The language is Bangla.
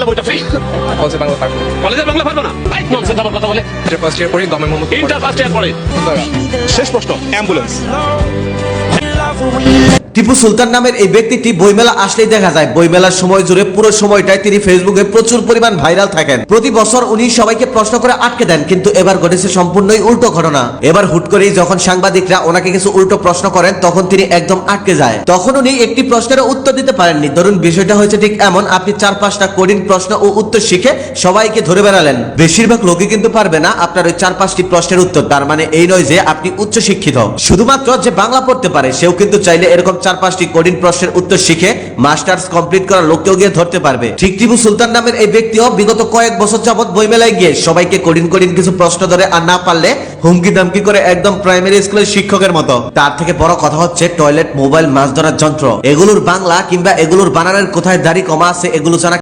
তাহলে বইটা ফ্রি। কলেজে বাংলা পারবো। কলেজের বাংলা পারবো না? ননসেন্স আবার কথা বলে। ইন্টার ফার্স্ট ইয়ার পড়ি, government Mohammad inter first year পড়ে। শেষ প্রশ্ন, অ্যাম্বুলেন্স। টিপু সুলতান নামের এই ব্যক্তিটি বইমেলা আসলেই দেখা যায় বইমেলার সময় জুড়ে পুরো সময়টায় তিনি ফেসবুকে প্রচুর পরিমাণ ভাইরাল থাকেন। প্রতি বছর উনি সবাইকে প্রশ্ন করে আটকে দেন, কিন্তু এবার ঘটেছে সম্পূর্ণই উল্টো ঘটনা। এবার হুট করেই যখন সাংবাদিকরা ওনাকে কিছু উল্টো প্রশ্ন করেন তখন তিনি একদম আটকে যায়। তখন উনি একটি প্রশ্নের উত্তর দিতে পারেননি। ধরুন বিষয়টা হয়েছে ঠিক এমন, আপনি 4-5টা কঠিন প্রশ্ন ও উত্তর শিখে সবাইকে ধরে বেড়ালেন। বেশিরভাগ লোকই কিন্তু পারবে না আপনার ওই 4-5টি প্রশ্নের উত্তর। তার মানে এই নয় যে আপনি উচ্চ শিক্ষিত। শুধুমাত্র যে বাংলা পড়তে পারে সেও কিন্তু চাইলে এরকম 4-5টি কঠিন প্রশ্নের উত্তর শিখে মাস্টার্স কমপ্লিট করা লোককেও গিয়ে ধরতে পারবে। ঠিক টিপু সুলতান নামের এই ব্যক্তিও বিগত কয়েক বছর যাবত বইমেলায় গিয়ে সবাইকে কঠিন কিছু প্রশ্ন ধরে, আর না পারলে হুমকি দামকি করে একদম প্রাইমারি স্কুলের শিক্ষকের মতো। তার থেকে বড় কথা হচ্ছে টয়লেট, মোবাইল, মাছ ধরার যন্ত্র, এগুলোর বাংলা কিংবা এগুলোর বানানের কোথায় দাড়ি কমা আছে এগুলো জানা